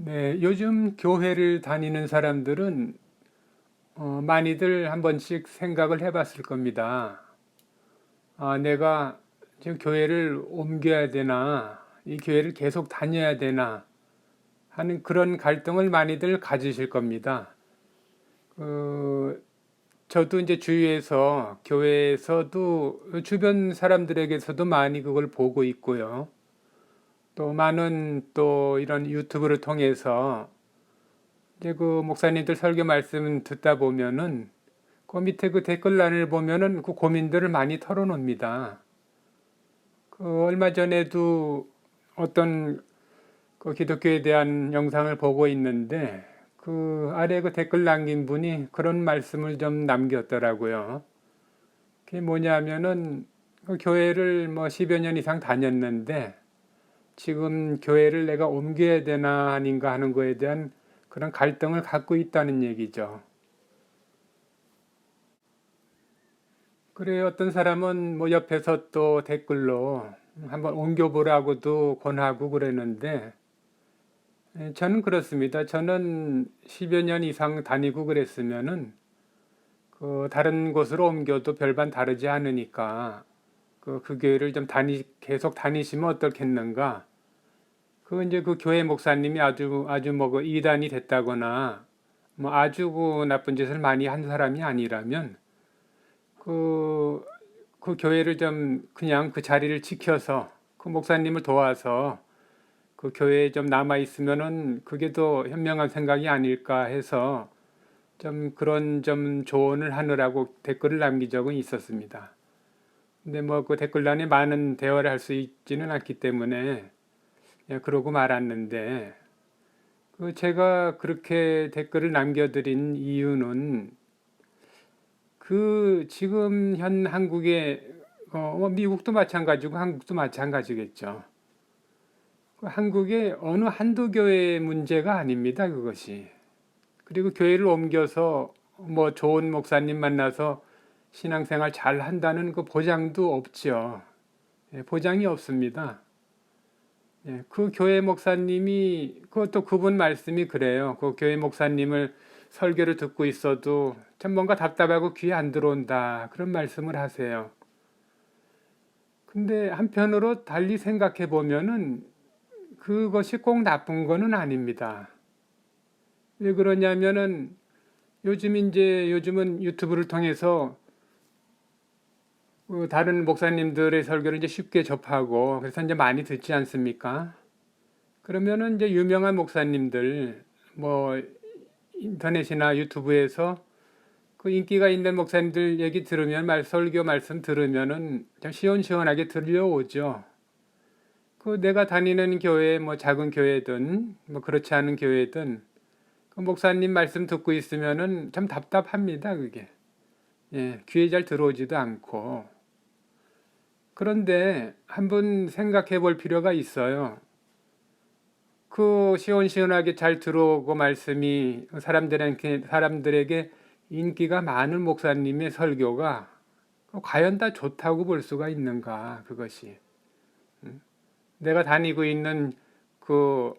네, 요즘 교회를 다니는 사람들은 많이들 한 번씩 생각을 해봤을 겁니다. 아, 내가 지금 교회를 옮겨야 되나, 이 교회를 계속 다녀야 되나 하는 그런 갈등을 많이들 가지실 겁니다. 그, 저도 이제 주위에서 교회에서도 주변 사람들에게서도 많이 그걸 보고 있고요. 또 많은 또 이런 유튜브를 통해서 이제 그 목사님들 설교 말씀 듣다 보면은 그 밑에 그 댓글란을 보면은 그 고민들을 많이 털어놓습니다. 그 얼마 전에도 어떤 그 기독교에 대한 영상을 보고 있는데 그 아래 그 댓글 남긴 분이 그런 말씀을 좀 남겼더라고요. 그게 뭐냐면은 그 교회를 뭐 10여 년 이상 다녔는데 지금 교회를 내가 옮겨야 되나 아닌가 하는 거에 대한 그런 갈등을 갖고 있다는 얘기죠. 그래 어떤 사람은 뭐 옆에서 또 댓글로 한번 옮겨보라고도 권하고 그러는데 저는 그렇습니다. 저는 10여 년 이상 다니고 그랬으면은 그 다른 곳으로 옮겨도 별반 다르지 않으니까 그 교회를 좀 계속 다니시면 어떻겠는가. 그 이제 그 교회 목사님이 아주 뭐 그 이단이 됐다거나 뭐 아주 그 나쁜 짓을 많이 한 사람이 아니라면 그 그 교회를 좀 그냥 그 자리를 지켜서 그 목사님을 도와서 그 교회에 좀 남아 있으면은 그게 더 현명한 생각이 아닐까 해서 좀 그런 좀 조언을 하느라고 댓글을 남긴 적은 있었습니다. 근데 뭐 그 댓글란에 많은 대화를 할 수 있지는 않기 때문에 그냥 그러고 말았는데 그 제가 그렇게 댓글을 남겨드린 이유는 그 지금 현 한국의 뭐 미국도 마찬가지고 한국도 마찬가지겠죠. 그 한국의 어느 한두 교회의 문제가 아닙니다, 그것이. 그리고 교회를 옮겨서 뭐 좋은 목사님 만나서 신앙생활 잘 한다는 그 보장도 없죠. 예, 보장이 없습니다. 예, 그 교회 목사님이 그것도 그분 말씀이 그래요. 그 교회 목사님을 설교를 듣고 있어도 참 뭔가 답답하고 귀에 안 들어온다. 그런 말씀을 하세요. 근데 한편으로 달리 생각해 보면은 그것이 꼭 나쁜 거는 아닙니다. 왜 그러냐면은 요즘은 유튜브를 통해서 그 다른 목사님들의 설교를 이제 쉽게 접하고 그래서 이제 많이 듣지 않습니까? 그러면은 이제 유명한 목사님들 뭐 인터넷이나 유튜브에서 그 인기가 있는 목사님들 얘기 들으면 설교 말씀 들으면은 좀 시원시원하게 들려오죠. 그 내가 다니는 교회 뭐 작은 교회든 뭐 그렇지 않은 교회든 그 목사님 말씀 듣고 있으면은 참 답답합니다, 그게. 예, 귀에 잘 들어오지도 않고. 그런데 한번 생각해 볼 필요가 있어요. 그 시원시원하게 잘 들어오고 말씀이 사람들에게 인기가 많은 목사님의 설교가 과연 다 좋다고 볼 수가 있는가, 그것이. 내가 다니고 있는 그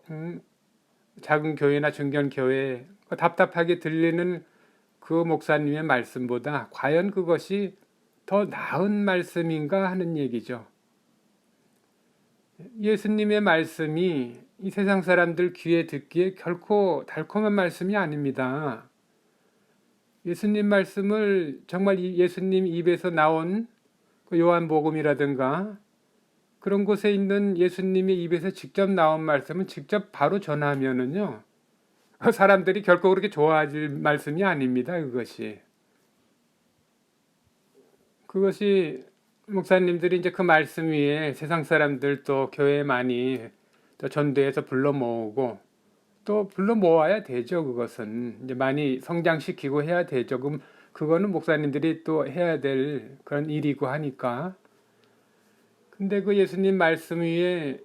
작은 교회나 중견 교회 답답하게 들리는 그 목사님의 말씀보다 과연 그것이 더 나은 말씀인가 하는 얘기죠. 예수님의 말씀이 이 세상 사람들 귀에 듣기에 결코 달콤한 말씀이 아닙니다. 예수님 말씀을 정말 예수님 입에서 나온 그 요한복음이라든가 그런 곳에 있는 예수님의 입에서 직접 나온 말씀은 직접 바로 전하면은요, 사람들이 결코 그렇게 좋아할 말씀이 아닙니다, 그것이. 그것이 목사님들이 이제 그 말씀 위에 세상 사람들 또 교회 많이 또 전도해서 불러 모으고 또 불러 모아야 되죠. 그것은 이제 많이 성장시키고 해야 되죠. 그럼 그거는 목사님들이 또 해야 될 그런 일이고 하니까. 근데 그 예수님 말씀 위에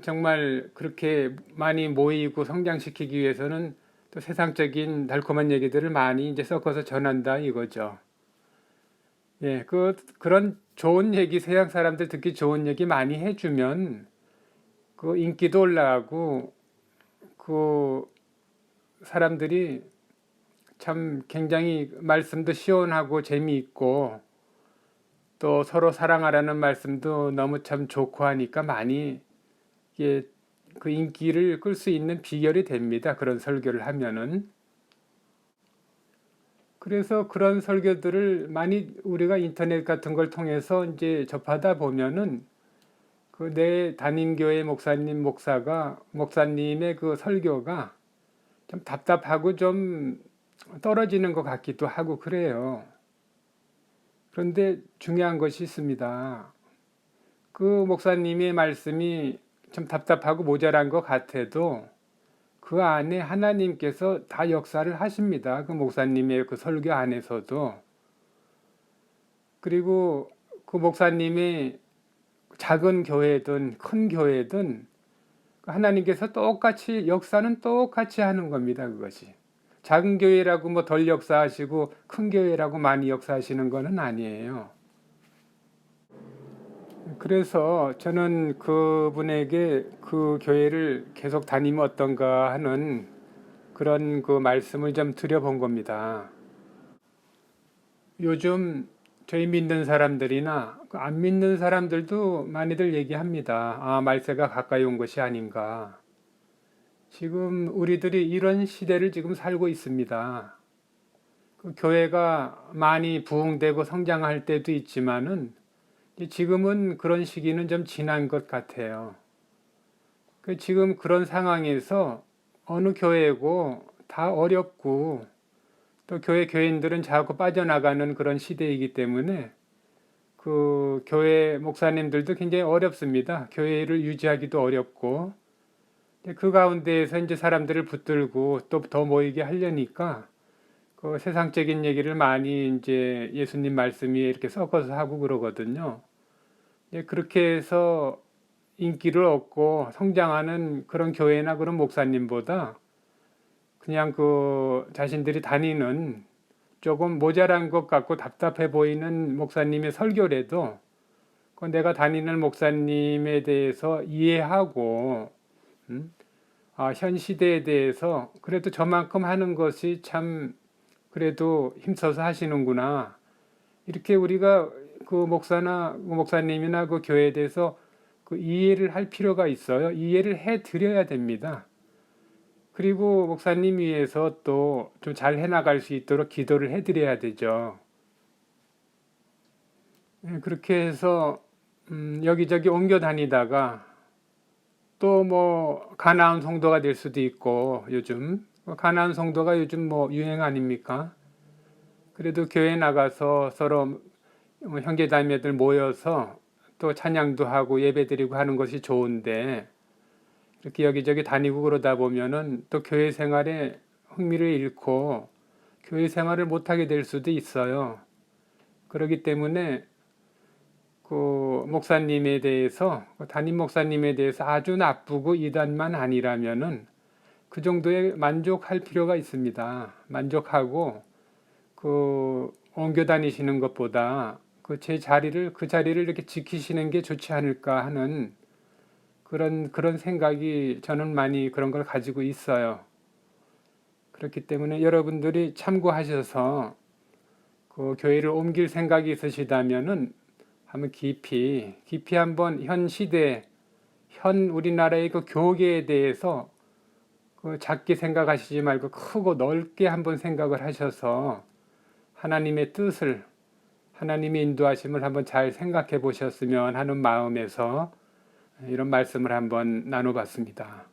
정말 그렇게 많이 모이고 성장시키기 위해서는 또 세상적인 달콤한 얘기들을 많이 이제 섞어서 전한다 이거죠. 예, 그런 좋은 얘기, 세상 사람들 듣기 좋은 얘기 많이 해주면 그 인기도 올라가고 그 사람들이 참 굉장히 말씀도 시원하고 재미있고 또 서로 사랑하라는 말씀도 너무 참 좋고 하니까 많이 이게 그 인기를 끌 수 있는 비결이 됩니다. 그런 설교를 하면은. 그래서 그런 설교들을 많이 우리가 인터넷 같은 걸 통해서 이제 접하다 보면은 그 내 담임교회 목사님의 그 설교가 좀 답답하고 좀 떨어지는 것 같기도 하고 그래요. 그런데 중요한 것이 있습니다. 그 목사님의 말씀이 좀 답답하고 모자란 것 같아도 그 안에 하나님께서 다 역사를 하십니다. 그 목사님의 그 설교 안에서도. 그리고 그 목사님의 작은 교회든 큰 교회든 하나님께서 똑같이 역사는 똑같이 하는 겁니다. 그것이. 작은 교회라고 뭐 덜 역사하시고 큰 교회라고 많이 역사하시는 것은 아니에요. 그래서 저는 그분에게 그 교회를 계속 다니면 어떤가 하는 그런 그 말씀을 좀 드려본 겁니다. 요즘 저희 믿는 사람들이나 안 믿는 사람들도 많이들 얘기합니다. 아, 말세가 가까이 온 것이 아닌가. 지금 우리들이 이런 시대를 지금 살고 있습니다. 그 교회가 많이 부흥되고 성장할 때도 있지만은 지금은 그런 시기는 좀 지난 것 같아요. 지금 그런 상황에서 어느 교회고 다 어렵고 또 교인들은 자꾸 빠져나가는 그런 시대이기 때문에 그 교회 목사님들도 굉장히 어렵습니다. 교회를 유지하기도 어렵고 그 가운데에서 이제 사람들을 붙들고 또 더 모이게 하려니까 그 세상적인 얘기를 많이 이제 예수님 말씀이 이렇게 섞어서 하고 그러거든요. 그렇게 해서 인기를 얻고 성장하는 그런 교회나 그런 목사님보다 그냥 그 자신들이 다니는 조금 모자란 것 같고 답답해 보이는 목사님의 설교라도 그 내가 다니는 목사님에 대해서 이해하고 현 시대에 대해서 그래도 저만큼 하는 것이 참 그래도 힘써서 하시는구나. 이렇게 우리가 그 목사님이나 그 교회에 대해서 그 이해를 할 필요가 있어요. 이해를 해 드려야 됩니다. 그리고 목사님 위해서 또 좀 잘 해나갈 수 있도록 기도를 해드려야 되죠. 그렇게 해서 여기저기 옮겨 다니다가 또 뭐 가나안 성도가 될 수도 있고 요즘 가나안 성도가 요즘 뭐 유행 아닙니까? 그래도 교회 나가서 서로 형제자매들 모여서 또 찬양도 하고 예배드리고 하는 것이 좋은데 이렇게 여기저기 다니고 그러다 보면은 또 교회 생활에 흥미를 잃고 교회 생활을 못하게 될 수도 있어요. 그렇기 때문에 그 목사님에 대해서 담임 목사님에 대해서 아주 나쁘고 이단만 아니라면은 그 정도에 만족할 필요가 있습니다. 만족하고 그 옮겨 다니시는 것보다 그 자리를 이렇게 지키시는 게 좋지 않을까 하는 그런 생각이 저는 많이 그런 걸 가지고 있어요. 그렇기 때문에 여러분들이 참고하셔서 그 교회를 옮길 생각이 있으시다면은 한번 깊이 한번 현 시대, 현 우리나라의 그 교계에 대해서 그 작게 생각하시지 말고 크고 넓게 한번 생각을 하셔서 하나님의 뜻을, 하나님의 인도하심을 한번 잘 생각해 보셨으면 하는 마음에서 이런 말씀을 한번 나눠봤습니다.